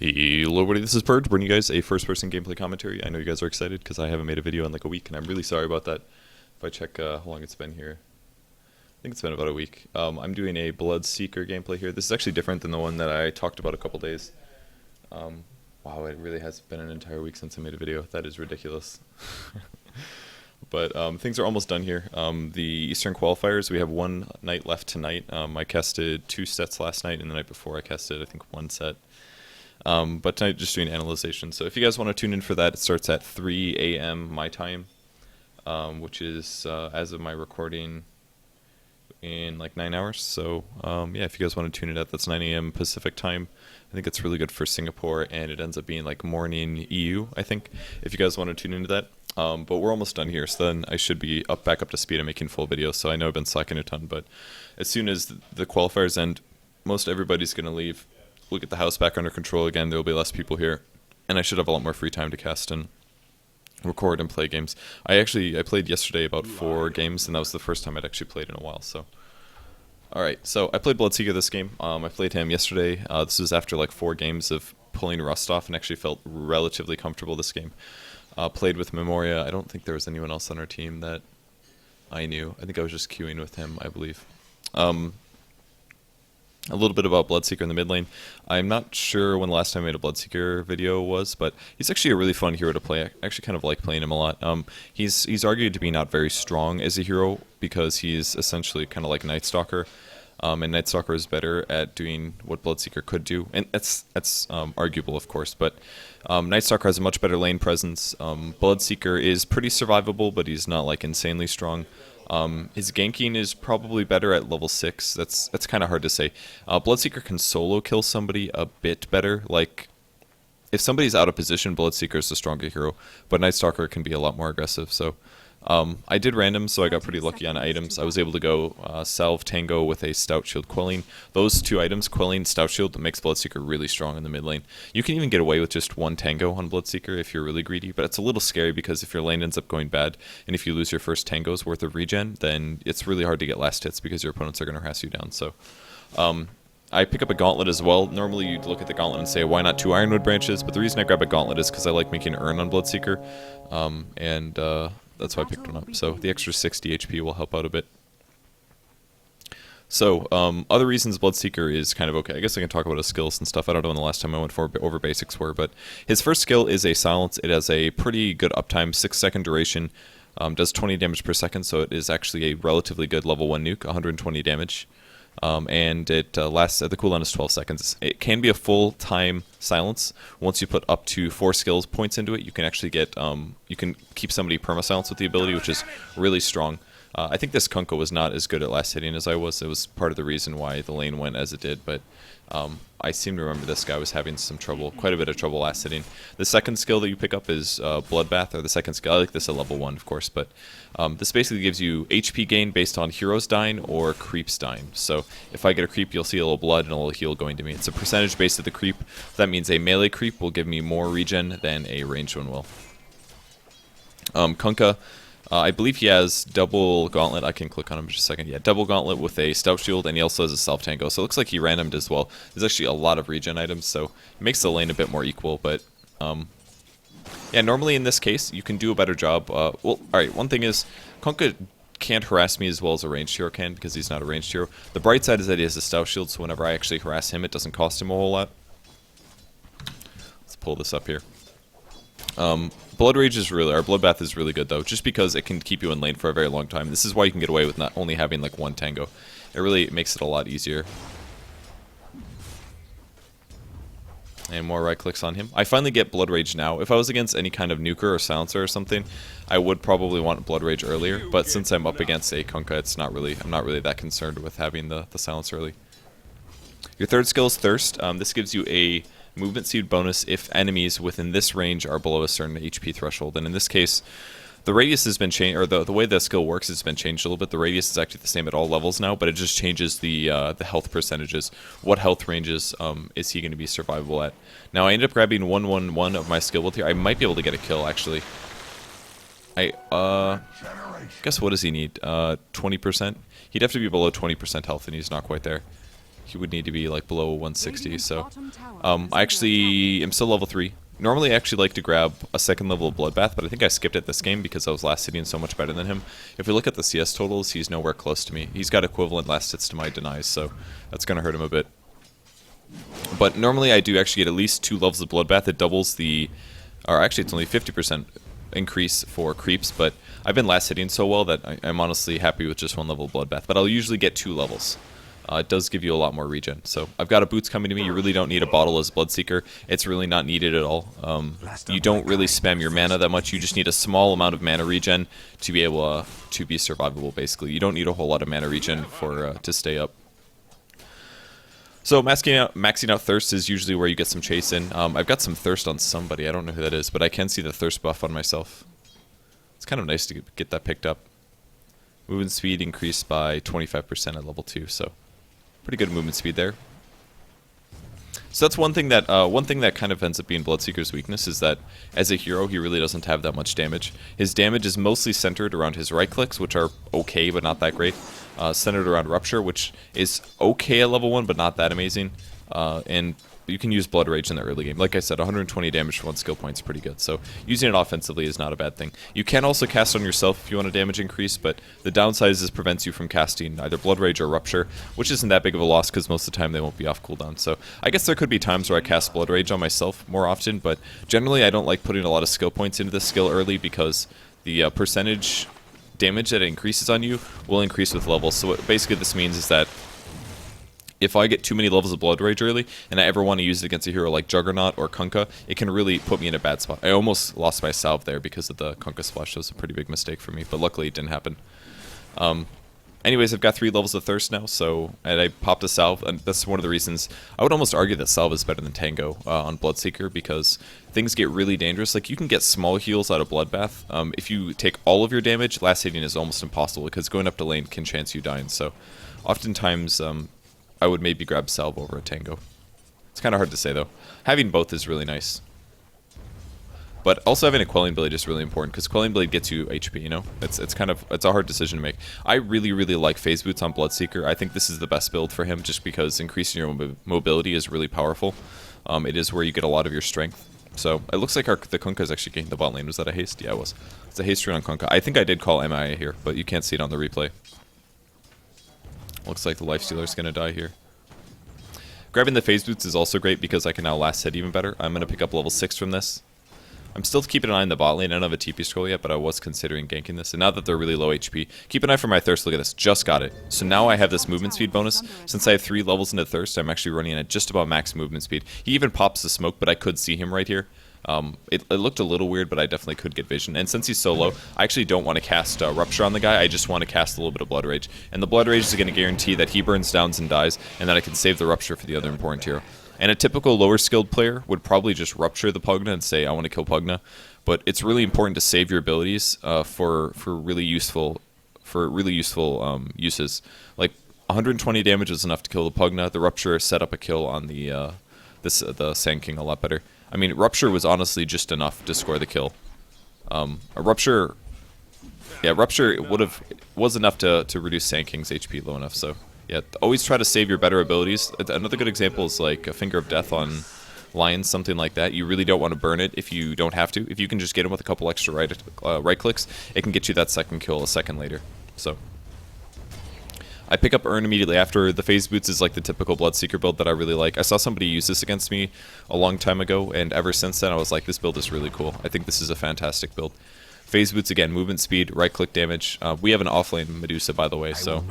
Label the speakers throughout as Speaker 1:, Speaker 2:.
Speaker 1: Hello everybody, this is Purge, bringing you guys a first-person gameplay commentary. I know you guys are excited because I haven't made a video in like a week, and I'm really sorry about that. If I check how long it's been here, I think it's been about a week. I'm doing a Bloodseeker gameplay here. This is actually different than the one that I talked about a couple days. Wow, it really has been an entire week since I made a video. That is ridiculous. But things are almost done here. The Eastern qualifiers, we have one night left tonight. I casted 2 sets last night, and the night before I casted, I think, 1 set. But tonight just doing analyzation. So if you guys want to tune in for that, it starts at 3 a.m. my time, which is, as of my recording, in like 9 hours. So yeah, if you guys want to tune in that's 9 a.m. Pacific time. I think it's really good for Singapore, and it ends up being like morning EU, I think, if you guys want to tune into that. But we're almost done here, so then I should be back up to speed and making full videos. So I know I've been slacking a ton, but as soon as the qualifiers end, most everybody's going to leave. We'll get the house back under control again. There will be less people here, and I should have a lot more free time to cast and record and play games. I played yesterday about 4 games, and that was the first time I'd actually played in a while. So, all right. So I played Bloodseeker this game. I played him yesterday. This was after like 4 games of pulling rust off, and actually felt relatively comfortable this game. Played with Memoria. I don't think there was anyone else on our team that I knew. I think I was just queuing with him, I believe. A little bit about Bloodseeker in the mid lane. I'm not sure when the last time I made a Bloodseeker video was, but he's actually a really fun hero to play. I actually kind of like playing him a lot. He's argued to be not very strong as a hero because he's essentially kind of like Night Stalker, and Night Stalker is better at doing what Bloodseeker could do, and that's arguable, of course. But Night Stalker has a much better lane presence. Bloodseeker is pretty survivable, but he's not like insanely strong. His ganking is probably better at level 6. That's kind of hard to say. Bloodseeker can solo kill somebody a bit better. Like, if somebody's out of position, Bloodseeker is the stronger hero, but Night Stalker can be a lot more aggressive. So I did random, so I got pretty lucky on items. I was able to go Salve Tango with a Stout Shield Quelling. Those 2 items, Quelling, Stout Shield, makes Bloodseeker really strong in the mid lane. You can even get away with just 1 Tango on Bloodseeker if you're really greedy, but it's a little scary because if your lane ends up going bad, and if you lose your first Tango's worth of regen, then it's really hard to get last hits because your opponents are going to harass you down. So I pick up a Gauntlet as well. Normally you'd look at the Gauntlet and say, why not 2 Ironwood branches? But the reason I grab a Gauntlet is because I like making Urn on Bloodseeker, that's why I picked one up. So the extra 60 HP will help out a bit. So other reasons Bloodseeker is kind of okay. I guess I can talk about his skills and stuff. I don't know when the last time I went over basics were, but his first skill is a Silence. It has a pretty good uptime, 6-second duration, does 20 damage per second, so it is actually a relatively good level 1 nuke, 120 damage. And it lasts, the cooldown is 12 seconds. It can be a full-time silence. Once you put up to 4 skills points into it, you can actually get, you can keep somebody perma-silence with the ability, which is really strong. I think this Kunkka was not as good at last hitting as I was. It was part of the reason why the lane went as it did, but I seem to remember this guy was having some trouble, quite a bit of trouble last hitting. The second skill that you pick up is Bloodbath, or the second skill. I like this at level 1, of course, but this basically gives you HP gain based on heroes dying or creeps dying. So if I get a creep, you'll see a little blood and a little heal going to me. It's a percentage based of the creep. That means a melee creep will give me more regen than a ranged one will. Kunkka, I believe he has double gauntlet. I can click on him in just a second. Yeah, double gauntlet with a stout shield, and he also has a self tango. So it looks like he randomed as well. There's actually a lot of regen items, so it makes the lane a bit more equal. But yeah, normally in this case, you can do a better job. Well, all right. One thing is, Kunkka can't harass me as well as a ranged hero can because he's not a ranged hero. The bright side is that he has a stout shield, so whenever I actually harass him, it doesn't cost him a whole lot. Let's pull this up here. Blood Rage is really, or Bloodbath is really good though, just because it can keep you in lane for a very long time. This is why you can get away with not only having like 1 Tango. It really makes it a lot easier. And more right clicks on him. I finally get Blood Rage now. If I was against any kind of nuker or silencer or something, I would probably want Blood Rage earlier. But since I'm up against a Kunkka, it's not really, I'm not really that concerned with having the silence early. Your third skill is Thirst. This gives you a movement speed bonus if enemies within this range are below a certain HP threshold. And in this case, the radius has been changed, or the way the skill works has been changed a little bit. The radius is actually the same at all levels now, but it just changes the health percentages. What health ranges is he going to be survivable at? Now I ended up grabbing 111 of my skill build here. I might be able to get a kill actually. Guess what does he need? 20%? He'd have to be below 20% health, and he's not quite there. he would need to be like below 160. So I actually am still level 3. Normally I actually like to grab a second level of Bloodbath, but I think I skipped it this game because I was last hitting so much better than him. If we look at the CS totals, he's nowhere close to me. He's got equivalent last hits to my denies, so that's going to hurt him a bit. But normally I do actually get at least 2 levels of Bloodbath. It doubles the, or actually it's only 50% increase for creeps, but I've been last hitting so well that I'm honestly happy with just 1 level of Bloodbath. But I'll usually get 2 levels. It does give you a lot more regen. So I've got a boots coming to me. You really don't need a bottle as Bloodseeker. It's really not needed at all. You don't really spam your mana that much. You just need a small amount of mana regen to be able to be survivable, basically. You don't need a whole lot of mana regen for to stay up. So maxing out Thirst is usually where you get some chase in. I've got some Thirst on somebody. I don't know who that is, but I can see the Thirst buff on myself. It's kind of nice to get that picked up. Movement speed increased by 25% at level 2, so pretty good movement speed there. So that's one thing that kind of ends up being Bloodseeker's weakness, is that as a hero he really doesn't have that much damage. His damage is mostly centered around his right clicks, which are okay but not that great. Centered around Rupture, which is okay at level 1 but not that amazing. And you can use Blood Rage in the early game. Like I said, 120 damage for 1 skill point is pretty good, so using it offensively is not a bad thing. You can also cast on yourself if you want a damage increase, but the downside is this prevents you from casting either Blood Rage or Rupture, which isn't that big of a loss because most of the time they won't be off cooldown. So I guess there could be times where I cast Blood Rage on myself more often, but generally I don't like putting a lot of skill points into this skill early because the percentage damage that it increases on you will increase with levels. So what basically this means is that if I get too many levels of Blood Rage early, and I ever want to use it against a hero like Juggernaut or Kunkka, it can really put me in a bad spot. I almost lost my salve there because of the Kunkka splash. That was a pretty big mistake for me, but luckily it didn't happen. Anyways, I've got 3 levels of Thirst now, and I popped a salve, and that's one of the reasons. I would almost argue that salve is better than Tango on Bloodseeker, because things get really dangerous. Like, you can get small heals out of Bloodbath. If you take all of your damage, last hitting is almost impossible, because going up to lane can chance you dying. So, oftentimes, I would maybe grab salve over a Tango. It's kind of hard to say, though. Having both is really nice. But also having a Quelling Blade is really important, because Quelling Blade gets you HP, you know? It's a hard decision to make. I really, really like Phase Boots on Bloodseeker. I think this is the best build for him, just because increasing your mobility is really powerful. It is where you get a lot of your strength. So, it looks like the Kunkka is actually getting the bot lane. Was that a haste? Yeah, it was. It's a haste rune on Kunkka. I think I did call MIA here, but you can't see it on the replay. Looks like the Lifestealer is going to die here. Grabbing the Phase Boots is also great because I can now last hit even better. I'm going to pick up level 6 from this. I'm still keeping an eye on the bot lane. I don't have a TP scroll yet, but I was considering ganking this. And now that they're really low HP, keep an eye for my Thirst. Look at this. Just got it. So now I have this movement speed bonus. Since I have 3 levels into Thirst, I'm actually running at just about max movement speed. He even pops the smoke, but I could see him right here. It looked a little weird, but I definitely could get vision. And since he's so low, I actually don't want to cast Rupture on the guy. I just want to cast a little bit of Blood Rage. And the Blood Rage is going to guarantee that he burns, downs, and dies, and that I can save the Rupture for the other important hero. And a typical lower skilled player would probably just Rupture the Pugna and say, I want to kill Pugna. But it's really important to save your abilities for really useful uses. Like 120 damage is enough to kill the Pugna. The Rupture set up a kill on the Sand King a lot better. I mean, Rupture was honestly just enough to score the kill. Rupture was enough to reduce Sand King's HP low enough. So yeah, always try to save your better abilities. Another good example is like a Finger of Death on Lions, something like that. You really don't want to burn it if you don't have to. If you can just get him with a couple extra right clicks, it can get you that second kill a second later. So I pick up Urn immediately after. The Phase Boots is like the typical Bloodseeker build that I really like. I saw somebody use this against me a long time ago, and ever since then I was like, this build is really cool. I think this is a fantastic build. Phase Boots again, movement speed, right click damage. We have an offlane Medusa, by the way, so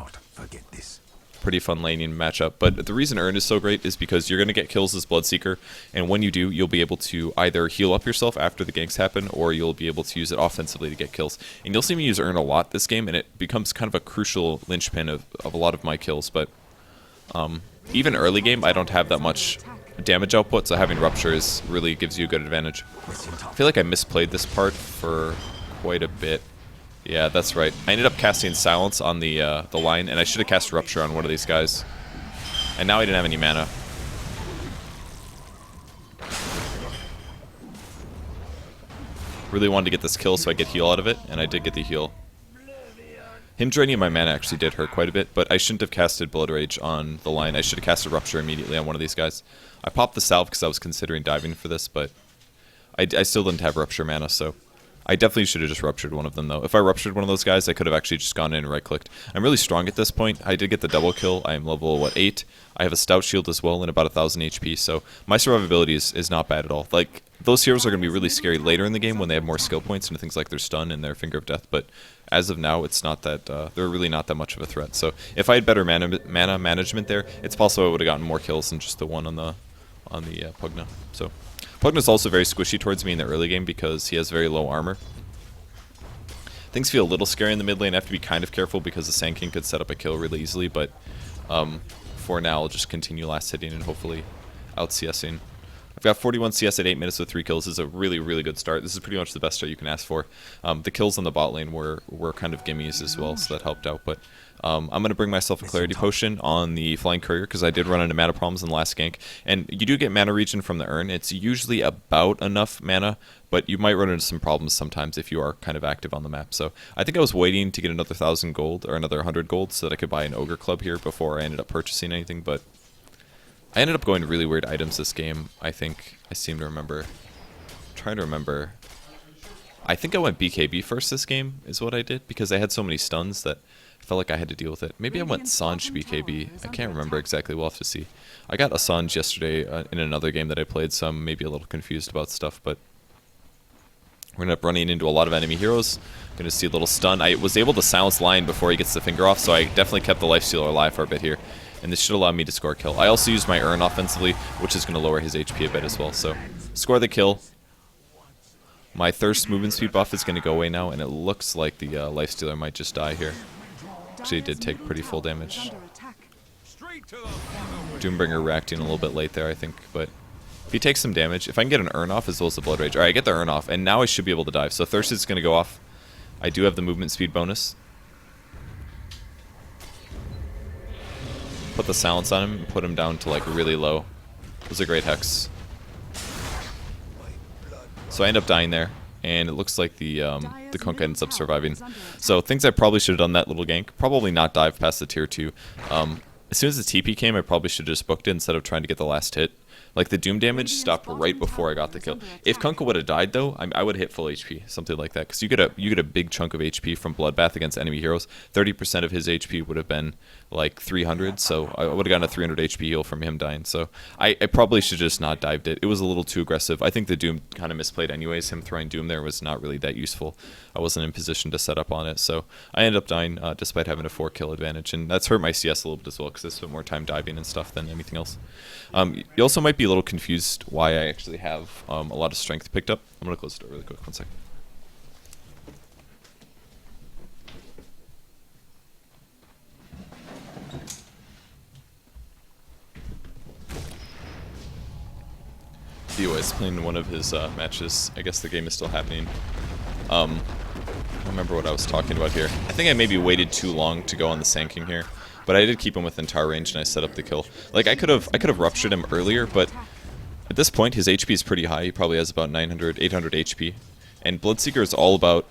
Speaker 1: pretty fun laning matchup. But the reason Urn is so great is because you're going to get kills as Bloodseeker, and when you do, you'll be able to either heal up yourself after the ganks happen, or you'll be able to use it offensively to get kills. And you'll see me use Urn a lot this game, and it becomes kind of a crucial linchpin of a lot of my kills. But even early game, I don't have that much damage output, so having Rupture really gives you a good advantage. I feel like I misplayed this part for quite a bit. Yeah, that's right. I ended up casting Silence on the line, and I should have cast Rupture on one of these guys. And now I didn't have any mana. Really wanted to get this kill so I get heal out of it, and I did get the heal. Him draining my mana actually did hurt quite a bit, but I shouldn't have casted Blood Rage on the line. I should have casted Rupture immediately on one of these guys. I popped the salve because I was considering diving for this, but I still didn't have Rupture mana, so I definitely should have just Ruptured one of them, though. If I Ruptured one of those guys, I could have actually just gone in and right-clicked. I'm really strong at this point. I did get the double kill. I am level, 8? I have a Stout Shield as well and about 1,000 HP, so my survivability is not bad at all. Like, those heroes are going to be really scary later in the game when they have more skill points and things like their stun and their Finger of Death, but as of now, it's not that, they're really not that much of a threat. So if I had better mana management there, it's possible I would have gotten more kills than just the one on the Pugna. So Pugna's also very squishy towards me in the early game because he has very low armor. Things feel a little scary in the mid lane. I have to be kind of careful because the Sand King could set up a kill really easily, but for now I'll just continue last hitting and hopefully out CSing. I've got 41 CS at 8 minutes with 3 kills. This is a really, really good start. This is pretty much the best start you can ask for. The kills on the bot lane were kind of gimmies as well, so that helped out. But I'm going to bring myself a Clarity Potion on the Flying Courier because I did run into mana problems in the last gank. And you do get mana regen from the urn. It's usually about enough mana, but you might run into some problems sometimes if you are kind of active on the map. So I think I was waiting to get another 1,000 gold or another 100 gold so that I could buy an Ogre Club here before I ended up purchasing anything, but I ended up going to really weird items this game, I think. I seem to remember. I'm trying to remember. I think I went BKB first this game, is what I did, because I had so many stuns that I felt like I had to deal with it. Maybe I went Sanj BKB. I can't remember exactly. We'll have to see. I got a Sanj yesterday in another game that I played, so I'm maybe a little confused about stuff, but we're going to end up running into a lot of enemy heroes. Going to see a little stun. I was able to silence Lion before he gets the finger off, so I definitely kept the Lifestealer alive for a bit here. And this should allow me to score a kill. I also used my Urn offensively, which is going to lower his HP a bit as well. So, score the kill. My Thirst movement speed buff is going to go away now, and it looks like the Lifestealer might just die here. Actually, he did take pretty full damage. Doombringer reacting a little bit late there, I think, but if he takes some damage, if I can get an Urn off as well as the Blood Rage. Alright, I get the Urn off, and now I should be able to dive. So Thirst is going to go off. I do have the movement speed bonus. Put the silence on him and put him down to like really low. It was a great hex. So I end up dying there, and it looks like the Kunkka ends up surviving. So things I probably should have done that little gank. Probably not dive past the tier 2. As soon as the TP came, I probably should have just booked it instead of trying to get the last hit. Like, the Doom damage stopped right before I got the kill. If Kunkka would have died, though, I would have hit full HP, something like that. Because you get a big chunk of HP from Bloodbath against enemy heroes. 30% of his HP would have been, like, 300, so I would have gotten a 300 HP heal from him dying. So I probably should just not dived it. It was a little too aggressive. I think the Doom kind of misplayed anyways. Him throwing Doom there was not really that useful. I wasn't in position to set up on it, so I ended up dying despite having a 4-kill advantage. And that's hurt my CS a little bit as well, because I spent more time diving and stuff than anything else. You also might be a little confused why I actually have a lot of strength picked up. I'm going to close the door really quick, 1 second. DOA is playing one of his matches. I guess the game is still happening. I don't remember what I was talking about here. I think I maybe waited too long to go on the Sand King here, but I did keep him within tower range and I set up the kill. Like, I could have ruptured him earlier, but at this point his HP is pretty high. He probably has about 900, 800 HP, and Bloodseeker is all about.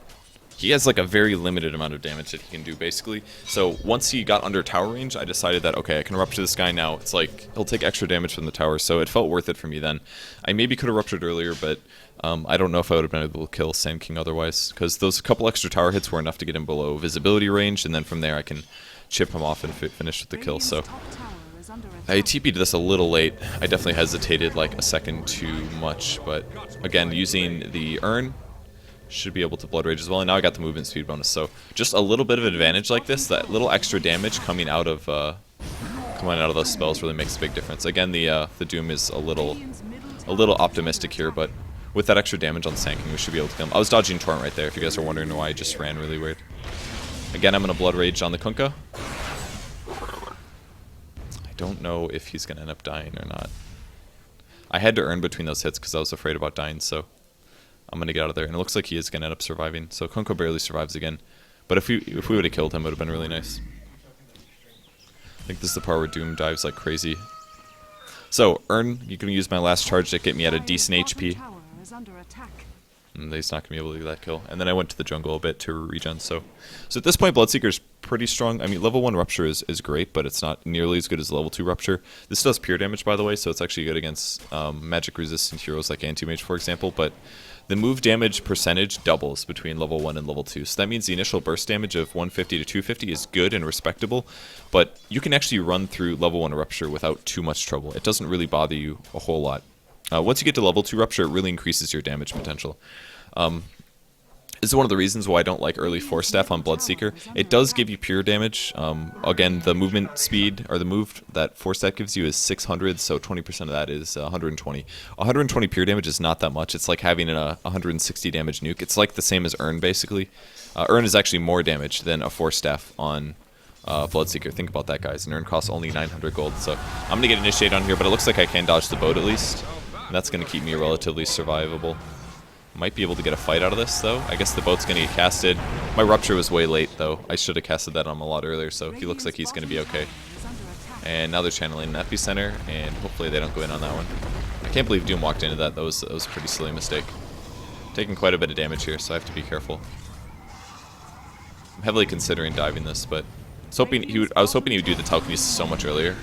Speaker 1: He has like a very limited amount of damage that he can do, basically. So once he got under tower range, I decided that, okay, I can rupture this guy now. It's like, he'll take extra damage from the tower, so it felt worth it for me then. I maybe could have ruptured earlier, but I don't know if I would have been able to kill Sand King otherwise, because those couple extra tower hits were enough to get him below visibility range, and then from there I can chip him off and finish with the kill. So I TP'd this a little late. I definitely hesitated like a second too much, but again, using the Urn, should be able to Blood Rage as well, and now I got the movement speed bonus, so just a little bit of advantage like this, that little extra damage coming out of those spells really makes a big difference. Again, the Doom is a little optimistic here, but with that extra damage on the Sand King, we should be able to kill him. I was dodging Torrent right there, if you guys are wondering why I just ran really weird. Again, I'm going to Blood Rage on the Kunkka. I don't know if he's going to end up dying or not. I had to earn between those hits because I was afraid about dying, so I'm going to get out of there, and it looks like he is going to end up surviving. So Kunkka barely survives again. But if we would have killed him, it would have been really nice. I think this is the part where Doom dives like crazy. So, Urn, you can use my last charge to get me at a decent HP. And he's not going to be able to do that kill. And then I went to the jungle a bit to regen. So at this point, Bloodseeker's pretty strong. I mean, level 1 Rupture is great, but it's not nearly as good as level 2 Rupture. This does pure damage, by the way, so it's actually good against magic-resistant heroes like Anti-Mage, for example. But the move damage percentage doubles between level 1 and level 2. So that means the initial burst damage of 150 to 250 is good and respectable, but you can actually run through level 1 Rupture without too much trouble. It doesn't really bother you a whole lot. Once you get to level 2 Rupture, it really increases your damage potential. This is one of the reasons why I don't like early Force Staff on Bloodseeker. It does give you pure damage. Again, the movement speed, or the move that Force Staff gives you is 600, so 20% of that is 120. 120 pure damage is not that much. It's like having a 160 damage nuke. It's like the same as Urn, basically. Urn is actually more damage than a Force Staff on Bloodseeker. Think about that, guys. An Urn costs only 900 gold, so I'm going to get Initiate on here, but it looks like I can dodge the boat at least. And that's going to keep me relatively survivable. Might be able to get a fight out of this, though. I guess the boat's going to get casted. My Rupture was way late, though. I should have casted that on him a lot earlier, so he looks like he's going to be okay. And now they're channeling an Epicenter, and hopefully they don't go in on that one. I can't believe Doom walked into that. That was a pretty silly mistake. Taking quite a bit of damage here, so I have to be careful. I'm heavily considering diving this, but I was hoping he would do the telekinesis so much earlier.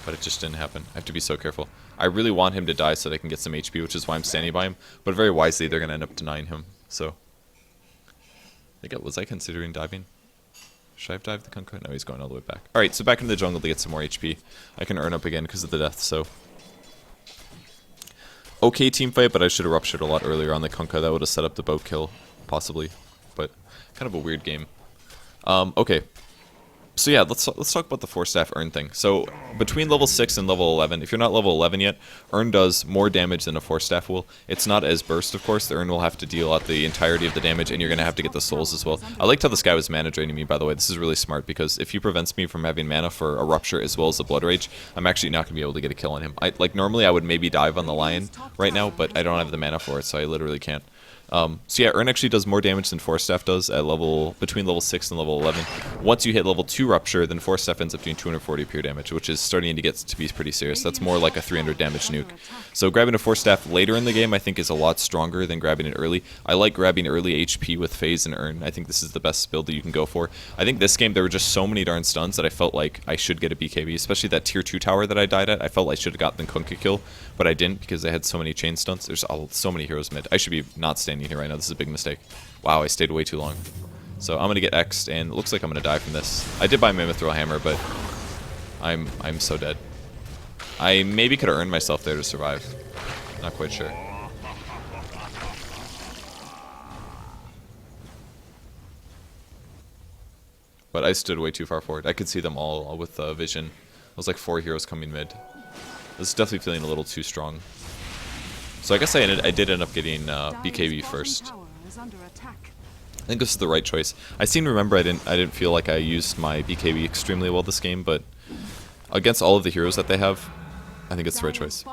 Speaker 1: But it just didn't happen. I have to be so careful. I really want him to die so they can get some HP, which is why I'm standing by him. But very wisely, they're going to end up denying him. So, was I considering diving? Should I have dived the Kunkka? No, he's going all the way back. Alright, so back into the jungle to get some more HP. I can earn up again because of the death, so. Okay team fight, but I should have ruptured a lot earlier on the Kunkka. That would have set up the boat kill, possibly. But, kind of a weird game. Okay. So yeah, let's talk about the Force Staff Urn thing. So between level 6 and level 11, if you're not level 11 yet, Urn does more damage than a Force Staff will. It's not as burst, of course. The Urn will have to deal out the entirety of the damage, and you're going to have to get the souls as well. I liked how this guy was mana draining me, by the way. This is really smart, because if he prevents me from having mana for a Rupture as well as a Blood Rage, I'm actually not going to be able to get a kill on him. Normally I would maybe dive on the Lion right now, but I don't have the mana for it, so I literally can't. So yeah, Urn actually does more damage than Force Staff does at between level 6 and level 11. Once you hit level 2 Rupture, then Force Staff ends up doing 240 pure damage, which is starting to get to be pretty serious. That's more like a 300 damage nuke. So grabbing a Force Staff later in the game I think is a lot stronger than grabbing it early. I like grabbing early HP with Phase and Urn. I think this is the best build that you can go for. I think this game there were just so many darn stuns that I felt like I should get a BKB, especially that tier 2 tower that I died at. I felt I should have gotten the Kunkka kill, but I didn't because I had so many chain stunts. There's so many heroes mid. I should be not standing here right now. This is a big mistake. Wow, I stayed way too long. So I'm gonna get X'd, and it looks like I'm gonna die from this. I did buy Mithril Hammer, but I'm so dead. I maybe could have earned myself there to survive. Not quite sure. But I stood way too far forward. I could see them all with vision. It was like 4 heroes coming mid. This is definitely feeling a little too strong. So I guess I did end up getting BKB first. I think this is the right choice. I seem to remember I didn't feel like I used my BKB extremely well this game, but against all of the heroes that they have, I think it's the right choice.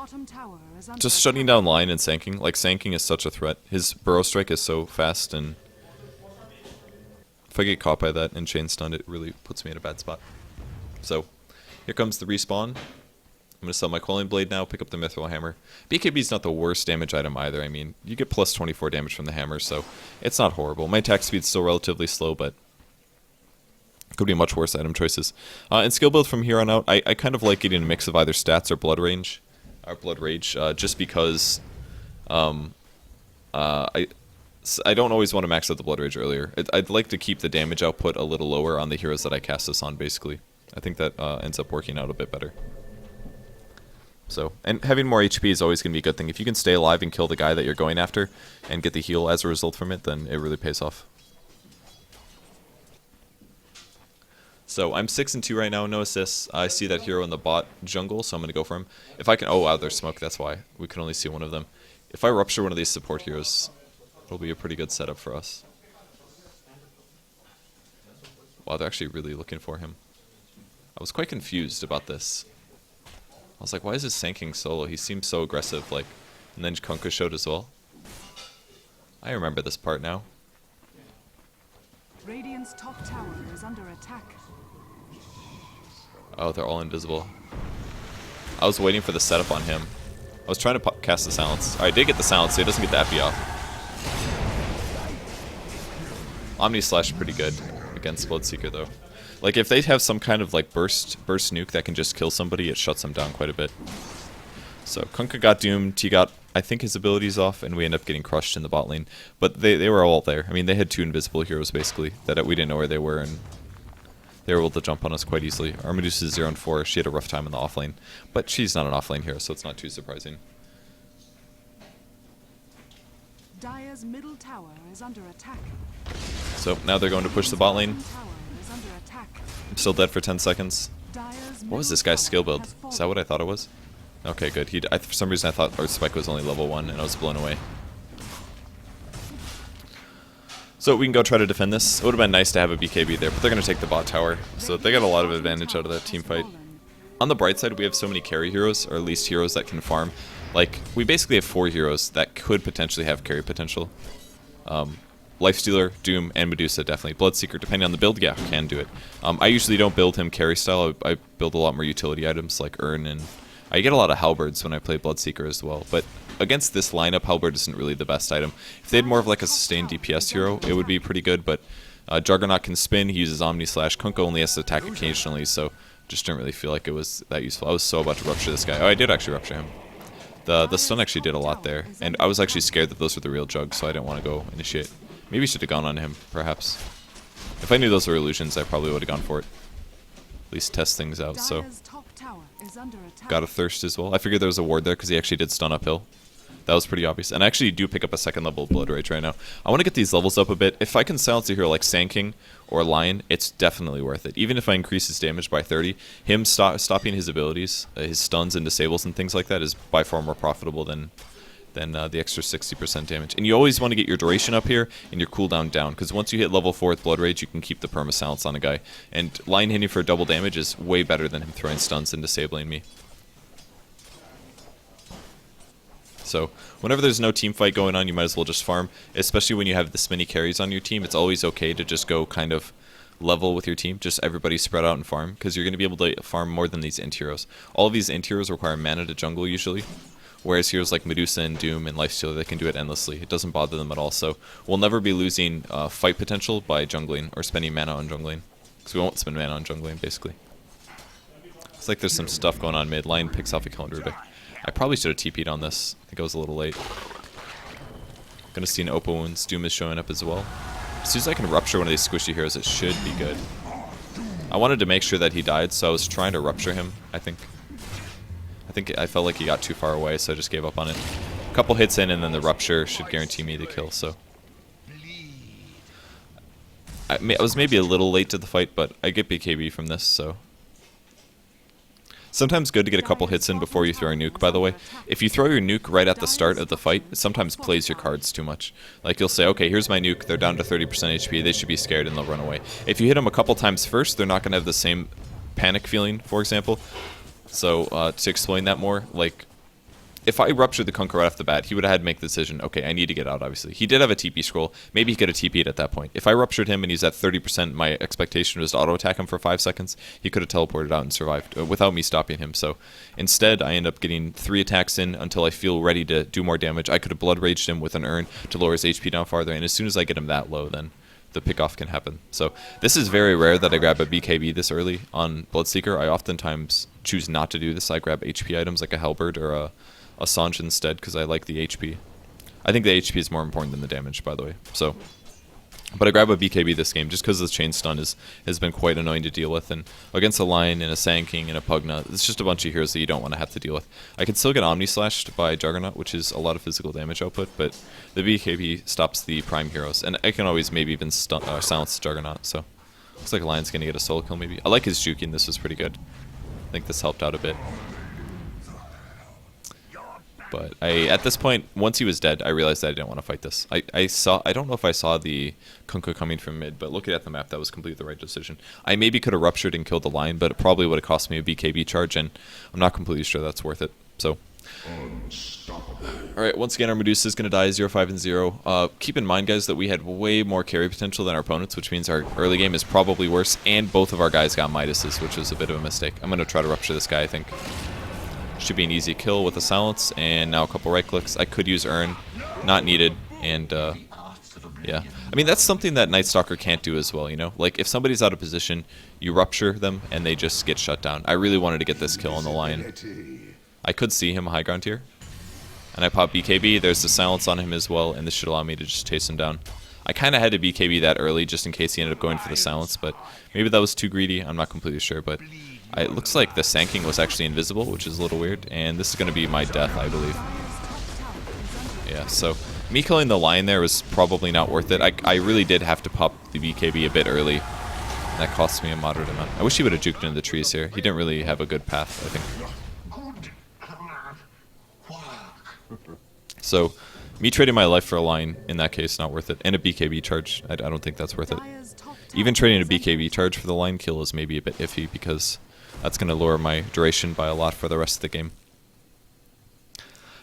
Speaker 1: Just shutting down line and sanking. Like, sanking is such a threat. His Burrow Strike is so fast, and if I get caught by that and chain stunned, it really puts me in a bad spot. So, here comes the respawn. I'm going to sell my Quelling Blade now, pick up the Mithril Hammer. BKB is not the worst damage item either. I mean, you get plus 24 damage from the hammer, so it's not horrible. My attack speed's still relatively slow, but could be much worse item choices. And skill build from here on out, I kind of like getting a mix of either stats or blood rage, just because I don't always want to max out the blood rage earlier. I'd like to keep the damage output a little lower on the heroes that I cast this on, basically. I think that ends up working out a bit better. So, and having more HP is always going to be a good thing. If you can stay alive and kill the guy that you're going after and get the heal as a result from it, then it really pays off. So, I'm 6-2 right now, no assists. I see that hero in the bot jungle, so I'm going to go for him. If I can... Oh, wow, there's smoke, that's why. We can only see one of them. If I rupture one of these support heroes, it'll be a pretty good setup for us. Wow, they're actually really looking for him. I was quite confused about this. I was like, why is this sanking solo? He seems so aggressive, like, and then Kunkka showed as well. I remember this part now.
Speaker 2: Radiant's top tower is under attack.
Speaker 1: Oh, they're all invisible. I was waiting for the setup on him. I was trying to cast the silence. I did get the silence, so he doesn't get the FE off. Omni Slash pretty good against Bloodseeker though. Like if they have some kind of like burst nuke that can just kill somebody, it shuts them down quite a bit. So Kunkka got doomed, he got, I think, his abilities off, and we end up getting crushed in the bot lane. But they were all there. I mean, they had 2 invisible heroes basically that we didn't know where they were, and they were able to jump on us quite easily. Our Medusa is 0-4. She had a rough time in the offlane, but she's not an offlane hero, so it's not too surprising.
Speaker 2: Dire's middle tower is under attack.
Speaker 1: So now they're going to push the bot lane.
Speaker 2: Tower is under attack.
Speaker 1: I'm still dead for 10 seconds.
Speaker 2: Dire's
Speaker 1: What was
Speaker 2: middle
Speaker 1: this guy's
Speaker 2: tower
Speaker 1: skill build?
Speaker 2: has
Speaker 1: Is that what I thought it was? Okay, good. For some reason I thought our spike was only level 1, and I was blown away. So we can go try to defend this. It would have been nice to have a BKB there, but they're going to take the bot tower. So they got a lot of advantage out of that team fight. On the bright side, we have so many carry heroes, or at least heroes that can farm. Like, we basically have 4 heroes that could potentially have carry potential. Lifestealer, Doom, and Medusa, definitely. Bloodseeker, depending on the build, yeah, can do it. I usually don't build him carry style. I build a lot more utility items like Urn, and I get a lot of Halberds when I play Bloodseeker as well. But against this lineup, Halberd isn't really the best item. If they had more of like a sustained DPS hero, it would be pretty good, but Juggernaut can spin, he uses Omni Slash. Kunkka only has to attack occasionally, so just didn't really feel like it was that useful. I was so about to rupture this guy. Oh, I did actually rupture him. The stun actually did a lot there, and I was actually scared that those were the real jugs, so I didn't want to go initiate. Maybe I should have gone on him, perhaps. If I knew those were illusions, I probably would have gone for it. At least test things out, so. Got a thirst as well. I figured there was a ward there because he actually did stun uphill. That was pretty obvious. And I actually do pick up a 2nd level of Blood Rage right now. I want to get these levels up a bit. If I can silence a hero like Sand King or Lion, it's definitely worth it. Even if I increase his damage by 30, him stopping his abilities, his stuns and disables and things like that is by far more profitable than the extra 60% damage. And you always want to get your duration up here and your cooldown down, because once you hit level 4 with Blood Rage, you can keep the perma silence on a guy. And Lion hitting for double damage is way better than him throwing stuns and disabling me. So whenever there's no team fight going on, you might as well just farm, especially when you have this many carries on your team. It's always okay to just go kind of level with your team, just everybody spread out and farm, because you're going to be able to farm more than these int heroes. All of these int heroes require mana to jungle usually, whereas heroes like Medusa and Doom and Lifestealer, they can do it endlessly. It doesn't bother them at all, so we'll never be losing fight potential by jungling or spending mana on jungling, because we won't spend mana on jungling, basically. It's like there's some stuff going on mid. Lion picks off a kill on Rubik. I probably should have TP'd on this. I think I was a little late. Gonna see an Oppo wounds. Doom is showing up as well. As soon as I can rupture one of these squishy heroes, it should be good. I wanted to make sure that he died, so I was trying to rupture him, I think I felt like he got too far away, so I just gave up on it. A couple hits in, and then the rupture should guarantee me the kill, so. I was maybe a little late to the fight, but I get BKB from this, so. Sometimes good to get a couple hits in before you throw a nuke, by the way. If you throw your nuke right at the start of the fight, it sometimes plays your cards too much. Like, you'll say, okay, here's my nuke, they're down to 30% HP, they should be scared and they'll run away. If you hit them a couple times first, they're not going to have the same panic feeling, for example. So, to explain that more, like, if I ruptured the Kunkka right off the bat, he would have had to make the decision, okay, I need to get out, obviously. He did have a TP scroll. Maybe he could have TP'd at that point. If I ruptured him and he's at 30%, my expectation was to auto-attack him for 5 seconds, he could have teleported out and survived without me stopping him. So instead, I end up getting 3 attacks in until I feel ready to do more damage. I could have Blood Raged him with an Urn to lower his HP down farther, and as soon as I get him that low, then the pickoff can happen. So this is very rare that I grab a BKB this early on Bloodseeker. I oftentimes choose not to do this. I grab HP items like a Halberd or a Sanj instead, because I like the HP. I think the HP is more important than the damage, by the way. So, but I grab a BKB this game just because the chain stun has been quite annoying to deal with, and against a Lion and a Sand King and a Pugna, it's just a bunch of heroes that you don't want to have to deal with. I can still get Omni Slashed by Juggernaut, which is a lot of physical damage output, but the BKB stops the prime heroes, and I can always maybe even silence Juggernaut. So looks like Lion's gonna get a solo kill maybe. I like his juking. This was pretty good. I think this helped out a bit. But at this point, once he was dead, I realized that I didn't want to fight this. I don't know if I saw the Kunkka coming from mid, but looking at the map, that was completely the right decision. I maybe could have ruptured and killed the Lion, but it probably would have cost me a BKB charge, and I'm not completely sure that's worth it. So, alright, once again, our Medusa is going to die 0-5 and 0. Keep in mind, guys, that we had way more carry potential than our opponents, which means our early game is probably worse, and both of our guys got Midases, which was a bit of a mistake. I'm going to try to rupture this guy, I think. Should be an easy kill with a silence, and now a couple right clicks. I could use Urn, not needed, and Yeah. I mean, that's something that Night Stalker can't do as well, you know? Like, if somebody's out of position, you rupture them, and they just get shut down. I really wanted to get this kill on the Lion. I could see him high ground here. And I pop BKB. There's the silence on him as well, and this should allow me to just chase him down. I kind of had to BKB that early just in case he ended up going for the silence, but maybe that was too greedy. I'm not completely sure, but it looks like the Sanking was actually invisible, which is a little weird, and this is going to be my death, I believe. Yeah, so me killing the Lion there was probably not worth it. I really did have to pop the BKB a bit early, and that cost me a moderate amount. I wish he would have juked into the trees here. He didn't really have a good path, I think. So, me trading my life for a Lion, in that case, not worth it. And a BKB charge, I don't think that's worth it. Even trading a BKB charge for the Lion kill is maybe a bit iffy, because that's going to lower my duration by a lot for the rest of the game.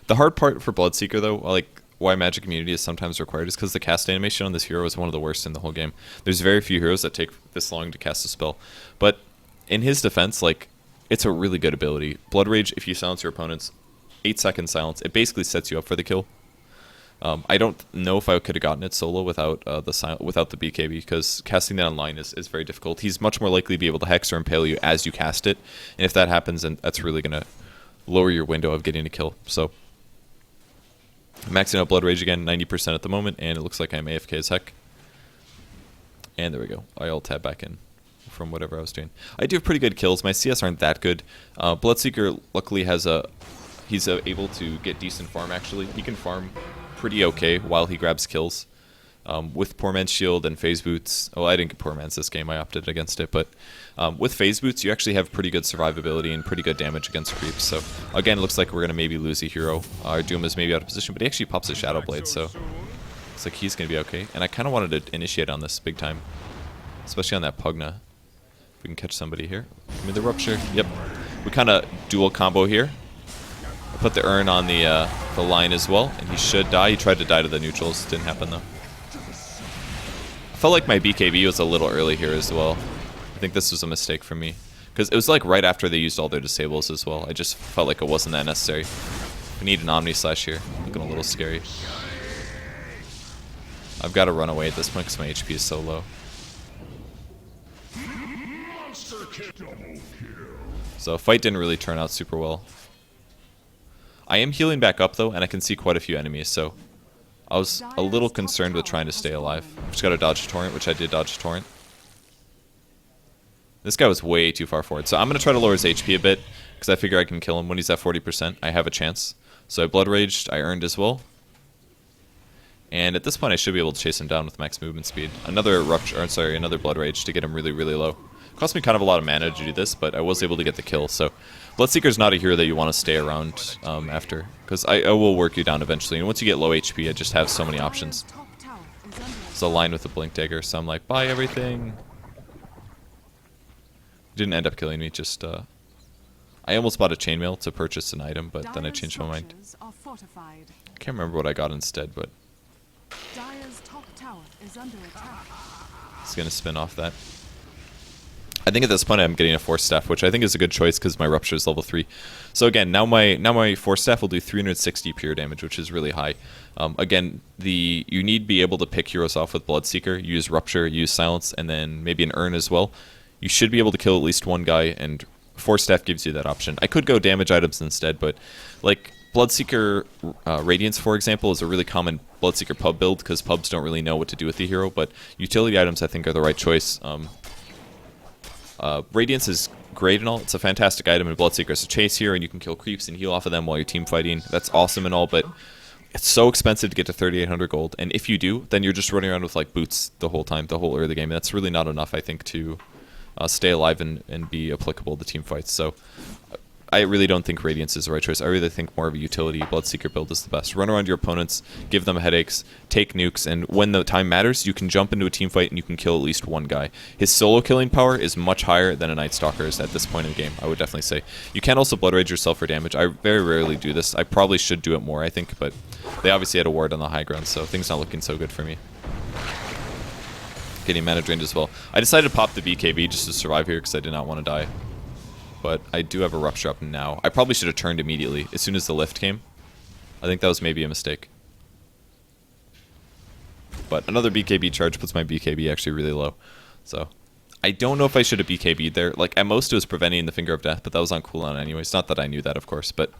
Speaker 1: The hard part for Bloodseeker, though, like why Magic Immunity is sometimes required, is because the cast animation on this hero is one of the worst in the whole game. There's very few heroes that take this long to cast a spell. But in his defense, like, it's a really good ability. Blood Rage, if you silence your opponents, 8-second silence, it basically sets you up for the kill. I don't know if I could have gotten it solo without the BKB, because casting that online is very difficult. He's much more likely to be able to hex or impale you as you cast it, and if that happens, then that's really going to lower your window of getting a kill. So, maxing out Blood Rage again, 90% at the moment, and it looks like I'm AFK as heck. And there we go. I ult tab back in from whatever I was doing. I do have pretty good kills. My CS aren't that good. Bloodseeker luckily has he's able to get decent farm, actually. He can farm pretty okay while he grabs kills. With Poor Man's Shield and Phase Boots, well, I didn't get Poor Man's this game, I opted against it, but with Phase Boots, you actually have pretty good survivability and pretty good damage against creeps, so again, it looks like we're going to maybe lose a hero. Our Doom is maybe out of position, but he actually pops a Shadow Blade, so looks like he's going to be okay, and I kind of wanted to initiate on this big time, especially on that Pugna. If we can catch somebody here. Give me the Rupture. Yep. We kind of dual combo here. I put the Urn on the Lion as well, and he should die. He tried to die to the neutrals. Didn't happen, though. I felt like my BKB was a little early here as well. I think this was a mistake for me, because it was like right after they used all their disables as well. I just felt like it wasn't that necessary. We need an Omni Slash here. Looking a little scary. I've got to run away at this point because my HP is so low. So fight didn't really turn out super well. I am healing back up though, and I can see quite a few enemies, so I was a little concerned with trying to stay alive. Just got to dodge a torrent, which I did dodge a torrent. This guy was way too far forward, so I'm going to try to lower his HP a bit, because I figure I can kill him when he's at 40%. I have a chance. So I Blood Raged, I earned as well. And at this point I should be able to chase him down with max movement speed. Another Rupture, or sorry, another Blood Rage to get him really, really low. Cost me kind of a lot of mana to do this, but I was able to get the kill, so Bloodseeker's not a hero that you want to stay around after, because I will work you down eventually, and once you get low HP, I just have so many options. So Lion with a Blink Dagger, so I'm like, buy everything. Didn't end up killing me, just, I almost bought a chainmail to purchase an item, but then I changed my mind. I can't remember what I got instead, but it's going to spin off that. I think at this point I'm getting a Force Staff, which I think is a good choice because my Rupture is level 3. So again, now my Force Staff will do 360 pure damage, which is really high. Again, you need to be able to pick heroes off with Bloodseeker, use Rupture, use Silence, and then maybe an Urn as well. You should be able to kill at least one guy, and Force Staff gives you that option. I could go damage items instead, but like Bloodseeker Radiance, for example, is a really common Bloodseeker pub build because pubs don't really know what to do with the hero, but utility items I think are the right choice. Radiance is great and all. It's a fantastic item in Bloodseeker. It's a chase here, and you can kill creeps and heal off of them while you're team fighting. That's awesome and all, but it's so expensive to get to 3,800 gold. And if you do, then you're just running around with like boots the whole time, the whole early game. And that's really not enough, I think, to stay alive and be applicable to team fights. So I really don't think Radiance is the right choice. I really think more of a utility Bloodseeker build is the best. Run around your opponents, give them headaches, take nukes, and when the time matters, you can jump into a team fight and you can kill at least one guy. His solo killing power is much higher than a Night Stalker's at this point in the game, I would definitely say. You can also Blood Rage yourself for damage. I very rarely do this. I probably should do it more, I think, but they obviously had a ward on the high ground, so things not looking so good for me. Getting mana drained as well. I decided to pop the BKB just to survive here because I did not want to die. But I do have a Rupture up now. I probably should have turned immediately as soon as the lift came. I think that was maybe a mistake. But another BKB charge puts my BKB actually really low. So I don't know if I should have BKB'd there. Like, at most it was preventing the Finger of Death, but that was on cooldown anyways. Not that I knew that, of course, but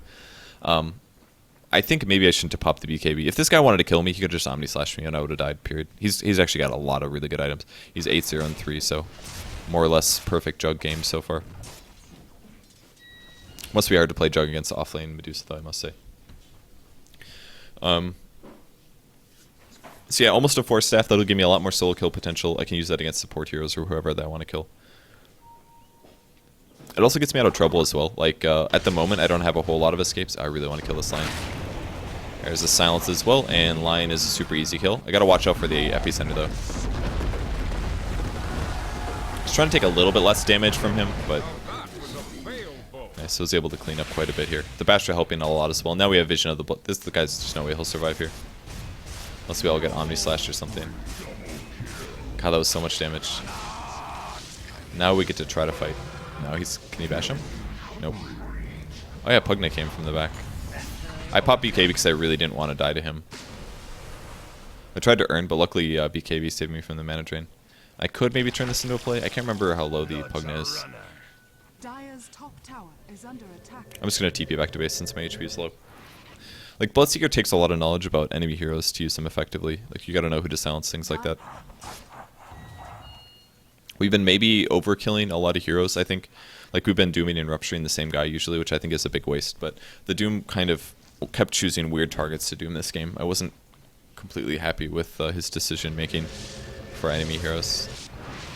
Speaker 1: I think maybe I shouldn't have popped the BKB. If this guy wanted to kill me, he could have just Omni Slashed me and I would have died, period. He's actually got a lot of really good items. He's 8-0 and 3, so more or less perfect Jug game so far. Must be hard to play Jug against offlane Medusa, though, I must say. So yeah, almost a 4-staff. That'll give me a lot more solo kill potential. I can use that against support heroes or whoever that I want to kill. It also gets me out of trouble as well. Like, at the moment, I don't have a whole lot of escapes. I really want to kill this Lion. There's a silence as well, and Lion is a super easy kill. I gotta watch out for the epicenter, though. Just trying to take a little bit less damage from him, but yeah, so I was able to clean up quite a bit here. The Bastra helping a lot as well. Now we have vision of the blood. The guy's just no way he'll survive here. Unless we all get Omni Slash or something. God, that was so much damage. Now we get to try to fight. No, can he bash him? Nope. Oh yeah, Pugna came from the back. I popped BKB because I really didn't want to die to him. I tried to earn, but luckily BKB saved me from the mana drain. I could maybe turn this into a play. I can't remember how low the Pugna is.
Speaker 2: Dire's top tower is under attack.
Speaker 1: I'm just going to TP back to base since my HP is low. Like, Bloodseeker takes a lot of knowledge about enemy heroes to use them effectively. Like, you gotta know who to silence, things like that. We've been maybe overkilling a lot of heroes, I think. Like, we've been dooming and rupturing the same guy usually, which I think is a big waste. But the doom kind of kept choosing weird targets to doom this game. I wasn't completely happy with his decision making for enemy heroes.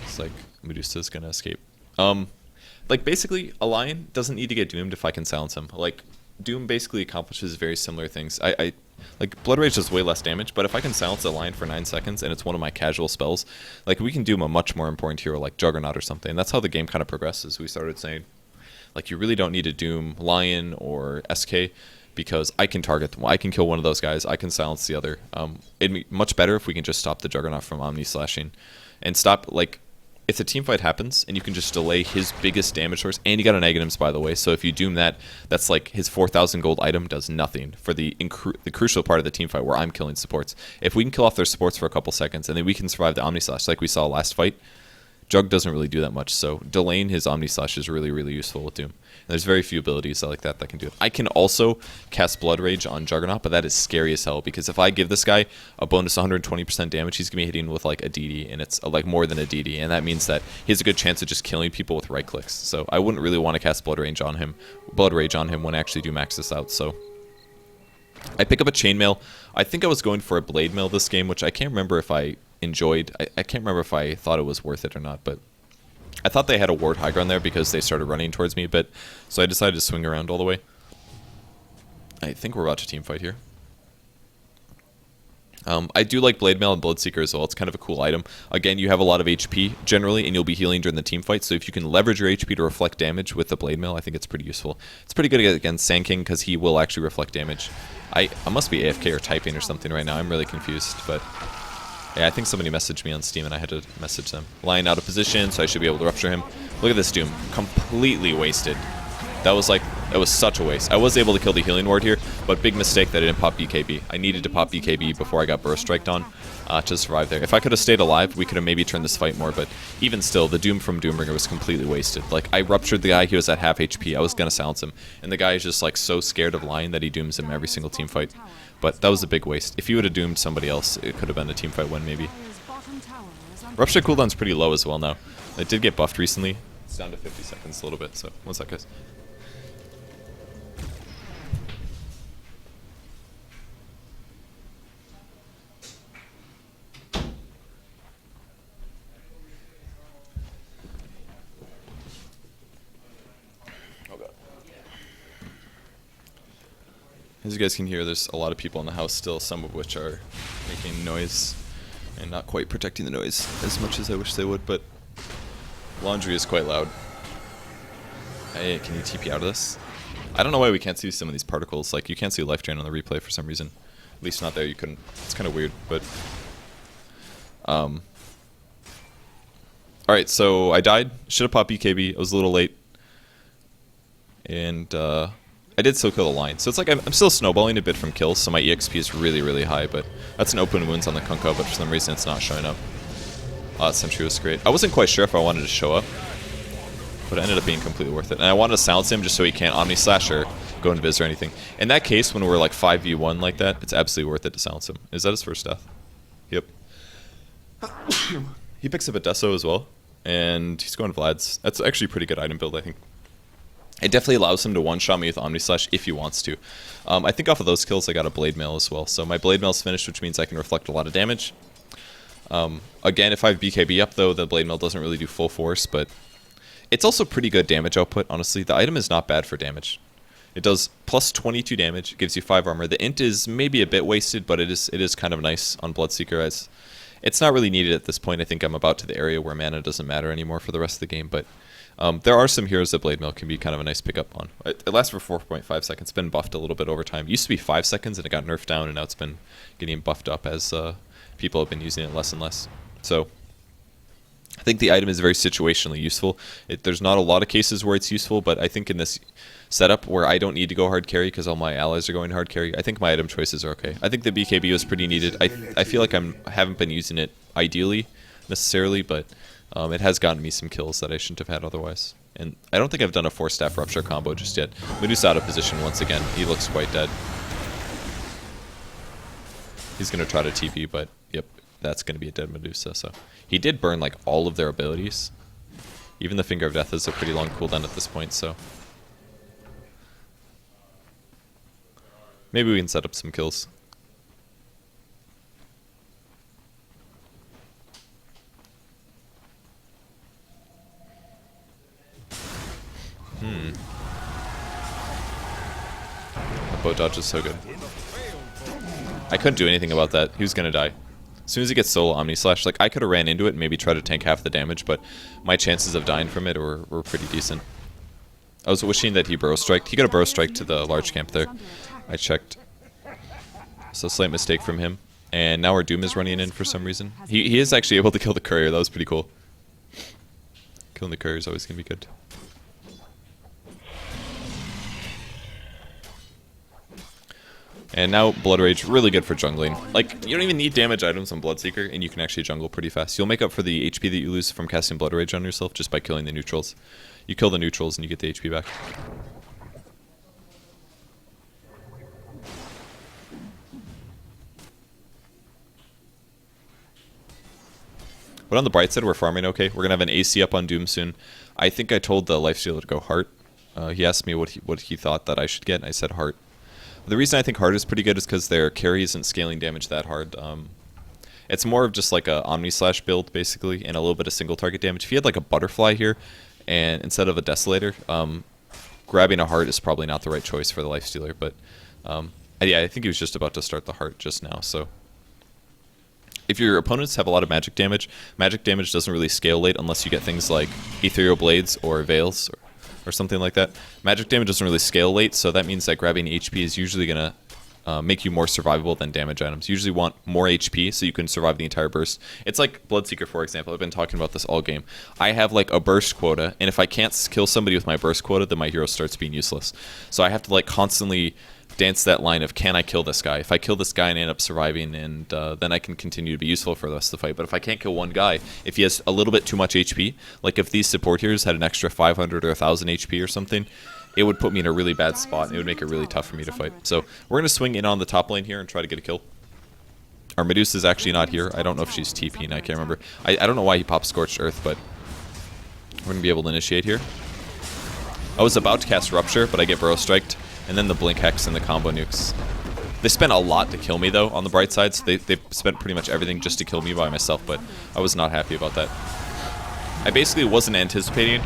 Speaker 1: It's like Medusa's gonna escape. Like, basically, a Lion doesn't need to get doomed if I can silence him. Like, Doom basically accomplishes very similar things. Like, Blood Rage does way less damage, but if I can silence a Lion for 9 seconds and it's one of my casual spells, like, we can doom a much more important hero like Juggernaut or something. That's how the game kind of progresses. We started saying, like, you really don't need to doom Lion or SK because I can target them. I can kill one of those guys. I can silence the other. It'd be much better if we can just stop the Juggernaut from Omni Slashing and stop, like, if the team fight happens and you can just delay his biggest damage source, and you got a negatives, by the way, so if you doom that, that's like his 4,000 gold item does nothing for the crucial part of the team fight where I'm killing supports. If we can kill off their supports for a couple seconds and then we can survive the Omni Slash like we saw last fight, Jug doesn't really do that much, so delaying his Omni Slash is really, really useful with Doom. And there's very few abilities like that can do it. I can also cast Blood Rage on Juggernaut, but that is scary as hell, because if I give this guy a bonus 120% damage, he's going to be hitting with like a DD, and it's like more than a DD, and that means that he has a good chance of just killing people with right clicks. So I wouldn't really want to cast Blood Rage on him when I actually do max this out, so I pick up a Chainmail. I think I was going for a Blade Mail this game, which I can't remember if I enjoyed. I can't remember if I thought it was worth it or not, but I thought they had a ward high ground there because they started running towards me a bit, so I decided to swing around all the way. I think we're about to team fight here. I do like Blade Mail and Bloodseeker as well. It's kind of a cool item. Again, you have a lot of HP generally, and you'll be healing during the team fight, so if you can leverage your HP to reflect damage with the Blade Mail, I think it's pretty useful. It's pretty good against Sand King because he will actually reflect damage. I must be AFK or typing or something right now. I'm really confused, but yeah, I think somebody messaged me on Steam and I had to message them. Lying out of position, so I should be able to rupture him. Look at this Doom. Completely wasted. That was such a waste. I was able to kill the healing ward here, but big mistake that I didn't pop BKB. I needed to pop BKB before I got burst striked on to survive there. If I could have stayed alive, we could have maybe turned this fight more, but even still, the Doom from Doombringer was completely wasted. Like, I ruptured the guy, he was at half HP, I was gonna silence him, and the guy is just like so scared of lying that he dooms him every single team fight. But that was a big waste. If you would have doomed somebody else, it could have been a team fight win maybe. Rupture cooldown's pretty low as well now. It did get buffed recently. It's down to 50 seconds a little bit, so one sec, guys. As you guys can hear, there's a lot of people in the house still, some of which are making noise and not quite protecting the noise as much as I wish they would, but laundry is quite loud. Hey, can you TP out of this? I don't know why we can't see some of these particles. Like, you can't see life drain on the replay for some reason. At least not there, you couldn't. It's kind of weird, but alright, so I died. Should have popped BKB. I was a little late. And I did still kill the line. So it's like I'm still snowballing a bit from kills, so my EXP is really, really high, but that's an open wounds on the Kunkka, but for some reason it's not showing up. That sentry was great. I wasn't quite sure if I wanted to show up, but it ended up being completely worth it. And I wanted to silence him just so he can't Omni Slash or go invis or anything. In that case, when we're like 5v1 like that, it's absolutely worth it to silence him. Is that his first death? Yep. He picks up a Deso as well, and he's going Vlad's. That's actually a pretty good item build, I think. It definitely allows him to one-shot me with Omni Slash if he wants to. I think off of those kills I got a Blade Mail as well. So my Blade Mail's finished, which means I can reflect a lot of damage. Again, if I have BKB up though, the Blade Mail doesn't really do full force, but it's also pretty good damage output, honestly. The item is not bad for damage. It does plus 22 damage, gives you 5 armor. The int is maybe a bit wasted, but it is kind of nice on Bloodseeker. It's not really needed at this point. I think I'm about to the area where mana doesn't matter anymore for the rest of the game, but there are some heroes that Blade Mail can be kind of a nice pickup on. It lasts for 4.5 seconds. It's been buffed a little bit over time. It used to be 5 seconds and it got nerfed down, and now it's been getting buffed up as people have been using it less and less. So I think the item is very situationally useful. There's not a lot of cases where it's useful, but I think in this setup where I don't need to go hard carry because all my allies are going hard carry, I think my item choices are okay. I think the BKB was pretty needed. I feel like I haven't been using it ideally necessarily, but it has gotten me some kills that I shouldn't have had otherwise. And I don't think I've done a 4-staff Rupture combo just yet. Medusa out of position once again. He looks quite dead. He's going to try to TP, but yep, that's going to be a dead Medusa. So he did burn like all of their abilities. Even the Finger of Death is a pretty long cooldown at this point, so maybe we can set up some kills. The bow dodge is so good. I couldn't do anything about that. He was gonna die. As soon as he gets solo Omni Slash, like I could have ran into it and maybe tried to tank half the damage, but my chances of dying from it were pretty decent. I was wishing that he burrow striked. He got a burrow strike to the large camp there. I checked. So slight mistake from him. And now our Doom is running in for some reason. He is actually able to kill the courier. That was pretty cool. Killing the courier is always gonna be good. And now Blood Rage, really good for jungling. Like, you don't even need damage items on Bloodseeker, and you can actually jungle pretty fast. You'll make up for the HP that you lose from casting Blood Rage on yourself just by killing the neutrals. You kill the neutrals and you get the HP back. But on the bright side, we're farming okay. We're going to have an AC up on Doom soon. I think I told the Lifestealer to go Heart. He asked me what he thought that I should get, and I said Heart. The reason I think Heart is pretty good is because their carry isn't scaling damage that hard. It's more of just like a Omni Slash build, basically, and a little bit of single target damage. If you had like a Butterfly here, and instead of a Desolator, grabbing a Heart is probably not the right choice for the Lifestealer. But yeah, I think he was just about to start the Heart just now, so if your opponents have a lot of magic damage doesn't really scale late unless you get things like Ethereal Blades or Veils or something like that. Magic damage doesn't really scale late, so that means that grabbing HP is usually going to make you more survivable than damage items. You usually want more HP so you can survive the entire burst. It's like Bloodseeker, for example. I've been talking about this all game. I have like a burst quota, and if I can't kill somebody with my burst quota, then my hero starts being useless. So I have to like constantly dance that line of, can I kill this guy? If I kill this guy and end up surviving, and then I can continue to be useful for the rest of the fight. But if I can't kill one guy, if he has a little bit too much HP, like if these support heroes had an extra 500 or 1000 HP or something, it would put me in a really bad spot, and it would make it really tough for me to fight. So we're going to swing in on the top lane here and try to get a kill. Our Medusa is actually not here. I don't know if she's TPing. I can't remember. I don't know why he popped Scorched Earth, but we're going to be able to initiate here. I was about to cast Rupture, but I get Burrow Striked, and then the Blink Hex and the combo nukes. They spent a lot to kill me, though, on the bright side. So they spent pretty much everything just to kill me by myself, but I was not happy about that. I basically wasn't anticipating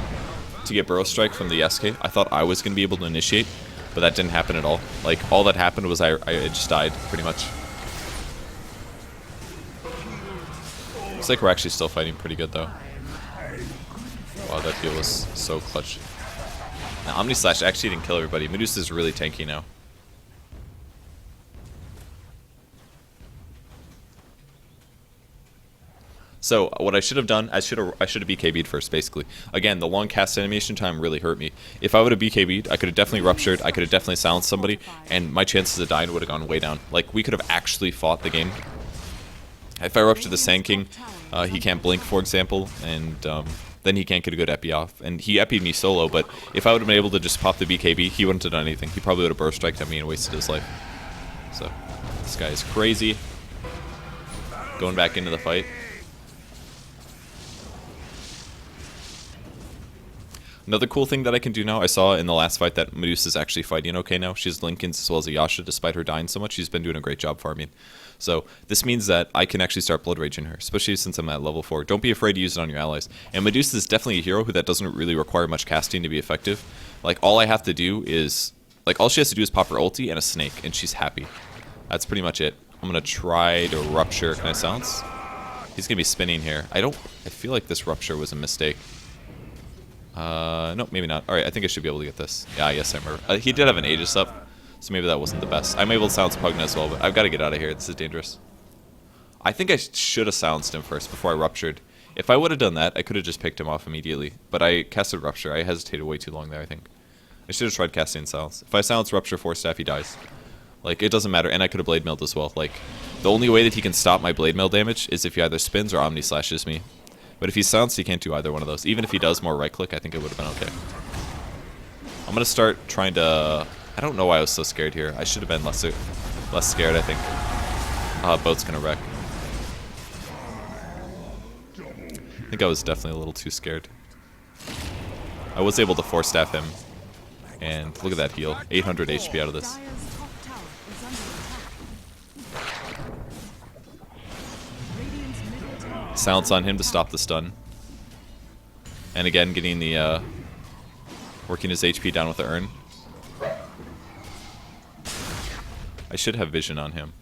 Speaker 1: to get Burrow Strike from the SK. I thought I was going to be able to initiate, but that didn't happen at all. Like, all that happened was I just died, pretty much. Looks like we're actually still fighting pretty good, though. Wow, that heal was so clutch. Now, Omni Slash actually didn't kill everybody. Medusa's really tanky now. So what I should have done, I should have BKB'd first, basically. Again, the long cast animation time really hurt me. If I would have BKB'd, I could have definitely ruptured, I could have definitely silenced somebody, and my chances of dying would have gone way down. Like, we could have actually fought the game. If I ruptured the Sand King, he can't blink, for example, and then he can't get a good epi off. And he epi'd me solo, but if I would have been able to just pop the BKB, he wouldn't have done anything. He probably would have burst striked at me and wasted his life. So, this guy is crazy. Going back into the fight. Another cool thing that I can do now, I saw in the last fight that Medusa's actually fighting okay now. She has Linken's as well as a Yasha, despite her dying so much. She's been doing a great job farming. So this means that I can actually start Blood Raging her, especially since I'm at level 4. Don't be afraid to use it on your allies. And Medusa is definitely a hero who that doesn't really require much casting to be effective. Like, all I have to do is, like, all she has to do is pop her ulti and a snake, and she's happy. That's pretty much it. I'm going to try to Rupture. Can I silence? He's going to be spinning here. I feel like this Rupture was a mistake. No, maybe not. Alright, I think I should be able to get this. Yeah, yes, I remember. He did have an Aegis up, so maybe that wasn't the best. I'm able to silence Pugna as well, but I've got to get out of here. This is dangerous. I think I should have silenced him first before I Ruptured. If I would have done that, I could have just picked him off immediately. But I casted Rupture. I hesitated way too long there, I think. I should have tried casting Silence. If I silence Rupture 4 staff, he dies. Like, it doesn't matter. And I could have Blade Mailed as well. Like, the only way that he can stop my Blade Mail damage is if he either spins or Omni Slashes me. But if he's silenced, he can't do either one of those. Even if he does more right click, I think it would have been okay. I'm going to start trying to... I don't know why I was so scared here. I should have been less scared, I think. Boat's going to wreck. I think I was definitely a little too scared. I was able to 4-staff him. And look at that heal. 800 HP out of this. Silence on him to stop the stun. And again, getting the, working his HP down with the urn. I should have vision on him.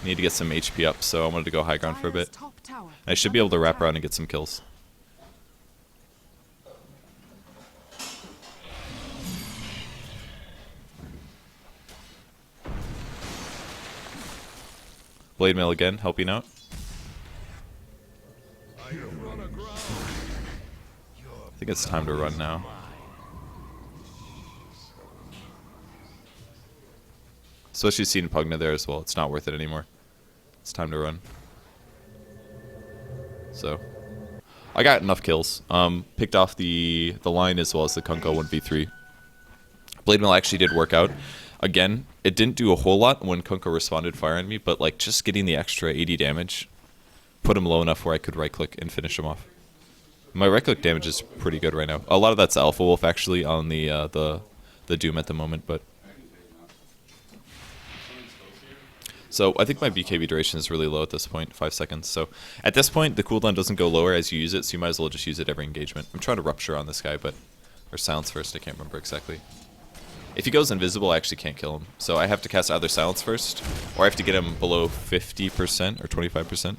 Speaker 1: Need to get some HP up, so I wanted to go high ground for a bit. I should be able to wrap around and get some kills. Blade Mail again, helping out. I think it's time to run now. Especially seeing Pugna there as well. It's not worth it anymore. It's time to run. So, I got enough kills. Picked off the line as well as the Kunko 1v3. Blade Mail actually did work out. Again, it didn't do a whole lot when Kunko responded fire on me, but like just getting the extra 80 damage put him low enough where I could right click and finish him off. My right click damage is pretty good right now. A lot of that's Alpha Wolf actually on the Doom at the moment, but so I think my BKB duration is really low at this point, 5 seconds. So at this point, the cooldown doesn't go lower as you use it, so you might as well just use it every engagement. I'm trying to Rupture on this guy, but or silence first. I can't remember exactly. If he goes invisible, I actually can't kill him. So I have to cast either silence first, or I have to get him below 50% or 25%.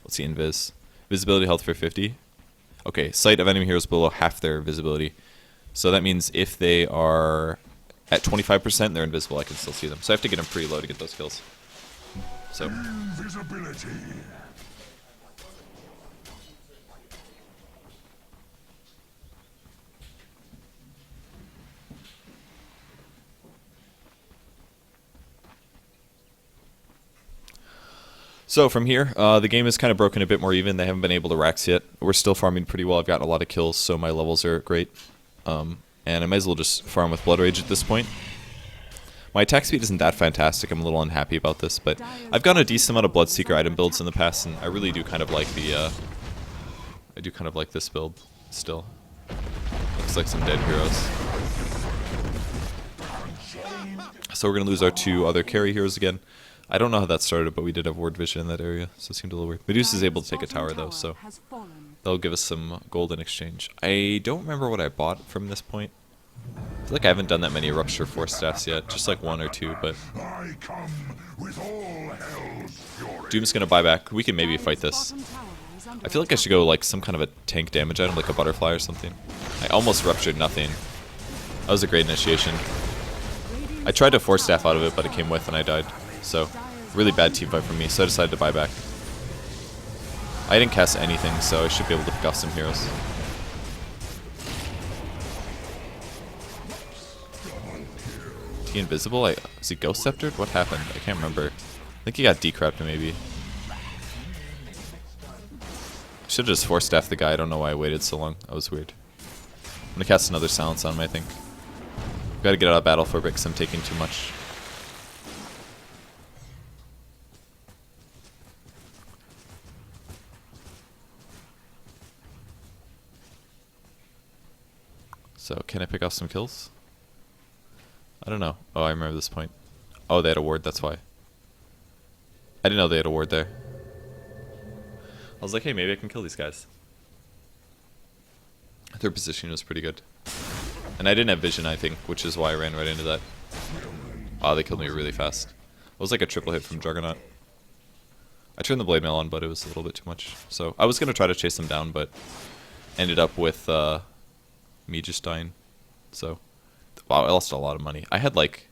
Speaker 1: Let's see, invis. Visibility health for 50. Okay, sight of enemy heroes below half their visibility. So that means if they are at 25%, they're invisible. I can still see them. So I have to get them pretty low to get those kills. So. Invisibility. So from here, the game is kind of broken a bit more even. They haven't been able to rax yet. We're still farming pretty well. I've gotten a lot of kills, so my levels are great. And I might as well just farm with Blood Rage at this point. My attack speed isn't that fantastic. I'm a little unhappy about this, but I've gotten a decent amount of Bloodseeker item builds in the past, and I really do kind of like the, I do kind of like this build still. Looks like some dead heroes. So we're going to lose our 2 other carry heroes again. I don't know how that started, but we did have ward vision in that area, so it seemed a little weird. Medusa is able to take a tower, though, so that'll give us some gold in exchange. I don't remember what I bought from this point. I feel like I haven't done that many Rupture 4 staffs yet, just like 1 or 2, but Doom's going to buy back. We can maybe fight this. I feel like I should go like some kind of a tank damage item, like a butterfly or something. I almost Ruptured nothing. That was a great initiation. I tried to 4-staff out of it, but it came with and I died. So, really bad team fight from me, so I decided to buy back. I didn't cast anything, so I should be able to pick off some heroes. Is he invisible? Is he ghost sceptered? What happened? I can't remember. I think he got decrapped maybe. I should have just force staffed the guy. I don't know why I waited so long. That was weird. I'm gonna cast another silence on him, I think. Gotta get out of battle for a bit because I'm taking too much. So, can I pick off some kills? I don't know. Oh, I remember this point. Oh, they had a ward, that's why. I didn't know they had a ward there. I was like, hey, maybe I can kill these guys. Their position was pretty good. And I didn't have vision, I think, which is why I ran right into that. Oh, they killed me really fast. It was like a triple hit from Juggernaut. I turned the blade mail on, but it was a little bit too much. So I was going to try to chase them down, but ended up with me just dying. So, wow, I lost a lot of money. I had like,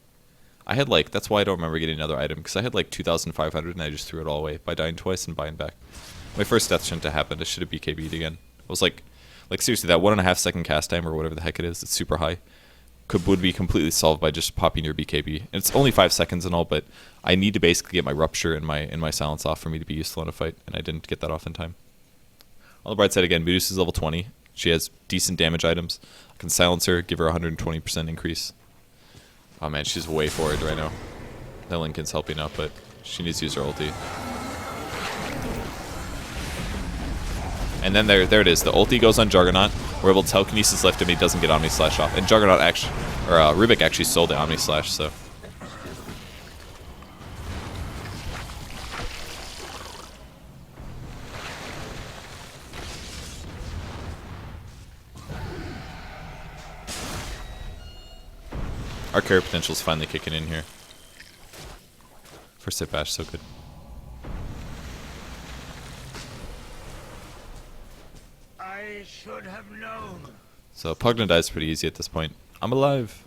Speaker 1: that's why I don't remember getting another item, because I had like 2,500 and I just threw it all away by dying twice and buying back. My first death shouldn't have happened. I should have BKB'd again. I was like seriously, that 1.5 second cast time or whatever the heck it is, it's super high. Would be completely solved by just popping your BKB. And it's only 5 seconds and all, but I need to basically get my Rupture and my silence off for me to be useful in a fight, and I didn't get that off in time. On the bright side again, Medusa's level 20. She has decent damage items. I can silence her, give her 120% increase. Oh man, she's way forward right now. That Lincoln's helping out, but she needs to use her ulti. And then there it is. The ulti goes on Juggernaut. We're able to telekinesis lift him. He doesn't get Omni Slash off. And Juggernaut actually, or Rubik actually sold the Omni Slash. So our carry potential is finally kicking in here. First hit bash, so good.
Speaker 3: I should have known.
Speaker 1: So Pugna dies pretty easy at this point. I'm alive.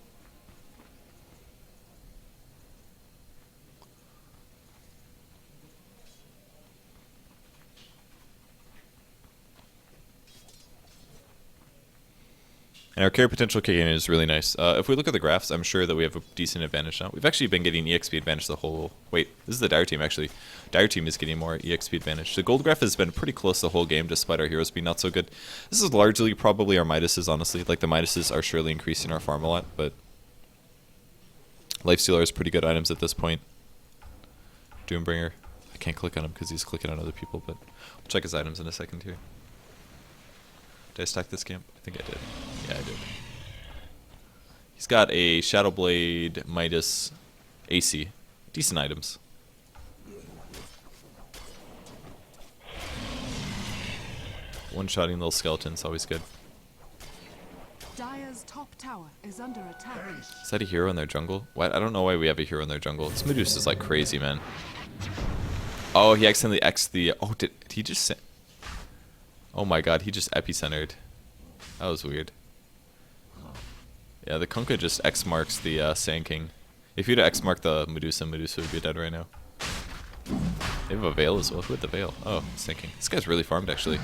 Speaker 1: And our carry potential kicking in is really nice. If we look at the graphs, I'm sure that we have a decent advantage now. We've actually been getting EXP advantage the whole... Wait, this is the Dire team actually. Dire team is getting more EXP advantage. The gold graph has been pretty close the whole game despite our heroes being not so good. This is largely probably our Midases, honestly. Like the Midases are surely increasing our farm a lot, but... Lifestealer is pretty good items at this point. Doombringer. I can't click on him because he's clicking on other people, but we'll check his items in a second here. Did I stack this camp? I think I did. Yeah, I did. He's got a Shadow Blade, Midas, AC. Decent items. One-shotting little skeletons, always good.
Speaker 2: Dire's top tower is under attack.
Speaker 1: Is that a hero in their jungle? What? I don't know why we have a hero in their jungle. This Medusa's like crazy, man. Oh, he accidentally X'd the... Oh, did he just... Oh my god, he just epicentered. That was weird. Yeah, the Kunkka just X marks the Sand King. If you'd X marked the Medusa, Medusa would be dead right now. They have a Veil as well. Who had the Veil? Oh, Sand King. This guy's really farmed, actually.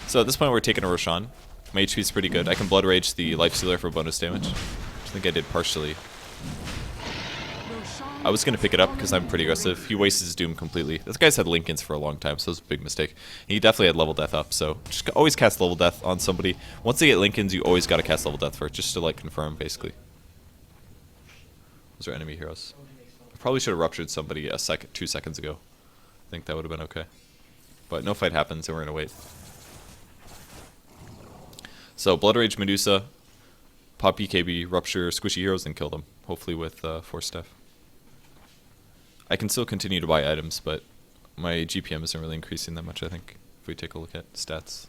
Speaker 1: So at this point, we're taking a Roshan. My HP is pretty good. I can Blood Rage the Lifestealer for bonus damage. I think I did partially. I was going to pick it up because I'm pretty aggressive. He wastes his Doom completely. This guy's had Lincolns for a long time, so it was a big mistake. He definitely had level death up, so just always cast level death on somebody. Once they get Lincolns, you always got to cast level death first, just to like confirm, basically. Those are enemy heroes. I probably should have ruptured somebody 2 seconds ago. I think that would have been okay. But no fight happens, and we're going to wait. So, Blood Rage Medusa, pop BKB, Rupture, squishy heroes, and kill them. Hopefully with Force Staff. I can still continue to buy items, but my GPM isn't really increasing that much, I think, if we take a look at stats.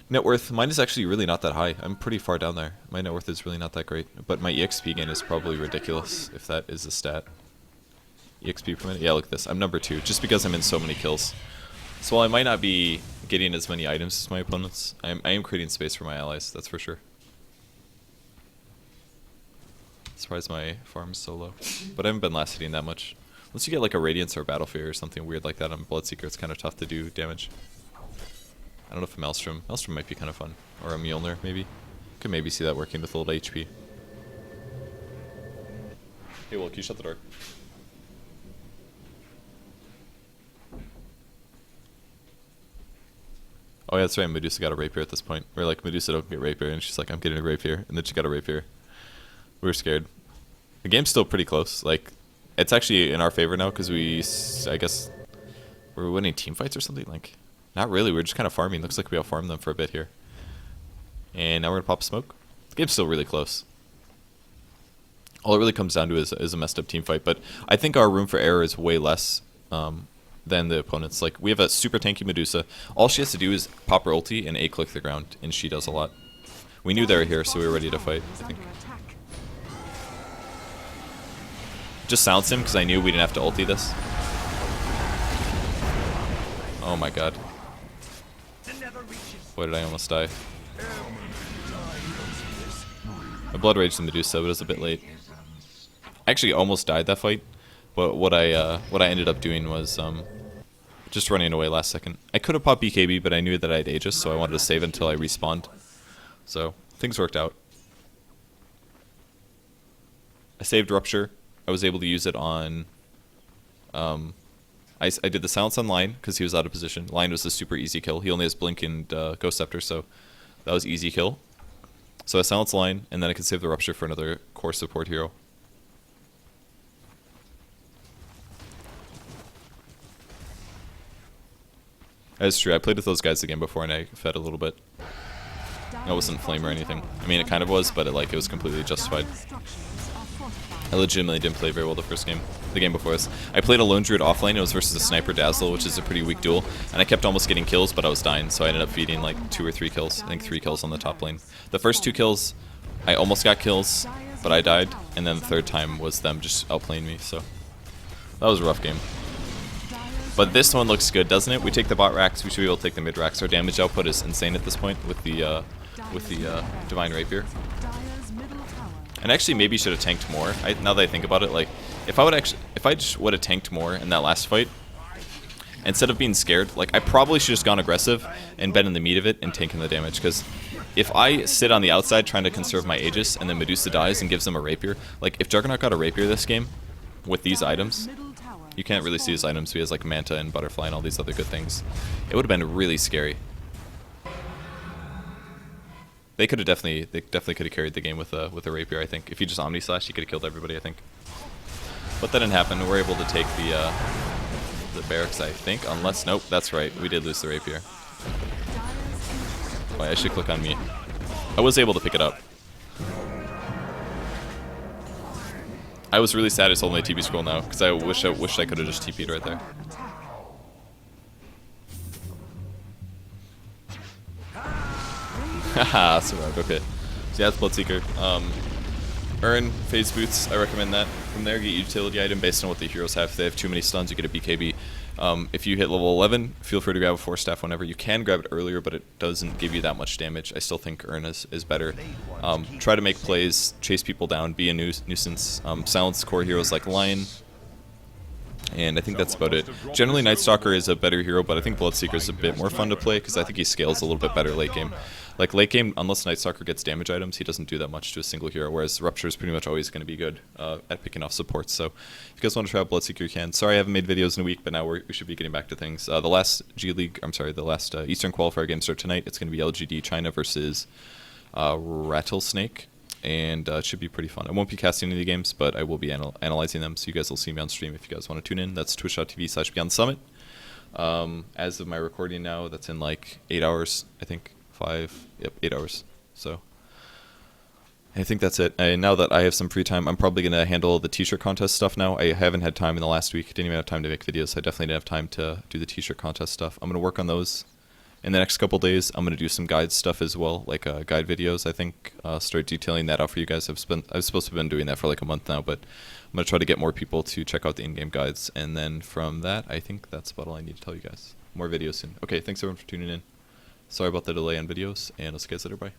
Speaker 1: Net worth, mine is actually really not that high. I'm pretty far down there. My net worth is really not that great, but my EXP gain is probably ridiculous, if that is a stat. EXP per minute? Yeah, look at this. I'm number 2, just because I'm in so many kills. So while I might not be getting as many items as my opponents, I am creating space for my allies, that's for sure. Surprised my farm is so low. But I haven't been last hitting that much. Unless you get like a Radiance or a Battle Fear or something weird like that on Bloodseeker, it's kind of tough to do damage. I don't know if a Maelstrom might be kind of fun. Or a Mjolnir, maybe. Could maybe see that working with a little HP. Hey, Will, can you shut the door? Oh yeah, that's right, Medusa got a Rapier at this point. We're like, Medusa don't get Rapier, and she's like, I'm getting a Rapier, and then she got a Rapier. We were scared. The game's still pretty close. Like, it's actually in our favor now, because I guess, we're winning team fights or something? Like, not really, we're just kind of farming. Looks like we outfarmed them for a bit here. And now we're gonna pop a smoke. The game's still really close. All it really comes down to is a messed up team fight, but I think our room for error is way less than the opponents. Like, we have a super tanky Medusa. All she has to do is pop her ulti and A-click the ground, and she does a lot. We knew they were here, so we were ready to fight, I think. Just silenced him, because I knew we didn't have to ulti this. Oh my god. Boy, did I almost die. I blood raged the Medusa, but it was a bit late. I actually almost died that fight, but what I ended up doing was just running away last second. I could have popped BKB, but I knew that I had Aegis, so I wanted to save it until I respawned. So things worked out. I saved Rupture. I was able to use it on. I did the silence on Lion because he was out of position. Lion was a super easy kill. He only has Blink and Ghost Scepter, so that was easy kill. So I silenced Lion, and then I could save the Rupture for another core support hero. That's true. I played with those guys again before, and I fed a little bit. It wasn't flame or anything. I mean, it kind of was, but it was completely justified. I legitimately didn't play very well the game before this. I played a Lone Druid offlane. It was versus a Sniper Dazzle, which is a pretty weak duel, and I kept almost getting kills, but I was dying, so I ended up feeding like 2 or 3 kills. I think 3 kills on the top lane. The first 2 kills, I almost got kills, but I died, and then the third time was them just outplaying me, so that was a rough game. But this one looks good, doesn't it? We take the bot racks, we should be able to take the mid racks. Our damage output is insane at this point with the Divine Rapier. And actually maybe should have tanked more. Now that I think about it, like if I just would have tanked more in that last fight, instead of being scared, like I probably should have just gone aggressive and been in the meat of it and taken the damage. Because if I sit on the outside trying to conserve my Aegis and then Medusa dies and gives them a Rapier, like if Juggernaut got a Rapier this game with these items, you can't really see his items. He has like Manta and Butterfly and all these other good things. It would have been really scary. They definitely could have carried the game with a Rapier, I think. If he just Omni Slash, he could have killed everybody, I think. But that didn't happen. We're able to take the barracks, I think. Unless, nope, that's right. We did lose the Rapier. Oh, I should click on me. I was able to pick it up. I was really sad it's only a TP scroll now, because I wish I could have just TP'd right there. Haha, survived, okay. So yeah, it's Bloodseeker. Earn Phase Boots, I recommend that. From there, get utility item based on what the heroes have. If they have too many stuns, you get a BKB. If you hit level 11, feel free to grab a Force Staff whenever. You can grab it earlier, but it doesn't give you that much damage. I still think Earn is better. Try to make plays, chase people down, be a nuisance. Silence core heroes like Lion. And I think that's about it. Generally, Night Stalker is a better hero, but I think Bloodseeker is a bit more fun to play because I think he scales a little bit better late game. Like late game, unless Night Stalker gets damage items, he doesn't do that much to a single hero, whereas Rupture is pretty much always going to be good at picking off supports. So if you guys want to try out Bloodseeker, you can. Sorry I haven't made videos in a week, but now we should be getting back to things. The last Eastern Qualifier games start tonight. It's going to be LGD China versus Rattlesnake. And it should be pretty fun. I won't be casting any of the games, but I will be analyzing them, so you guys will see me on stream if you guys want to tune in. That's twitch.tv/BeyondSummit. As of my recording now, that's in like 8 hours, I think. 8 hours. So I think that's it. And now that I have some free time, I'm probably going to handle the t-shirt contest stuff now. I haven't had time in the last week. Didn't even have time to make videos. I definitely didn't have time to do the t-shirt contest stuff. I'm going to work on those. In the next couple days, I'm going to do some guide stuff as well, like guide videos, I think. Start detailing that out for you guys. I've supposed to have been doing that for like a month now, but I'm going to try to get more people to check out the in-game guides. And then from that, I think that's about all I need to tell you guys. More videos soon. Okay, thanks everyone for tuning in. Sorry about the delay on videos, and I'll see you guys later. Bye.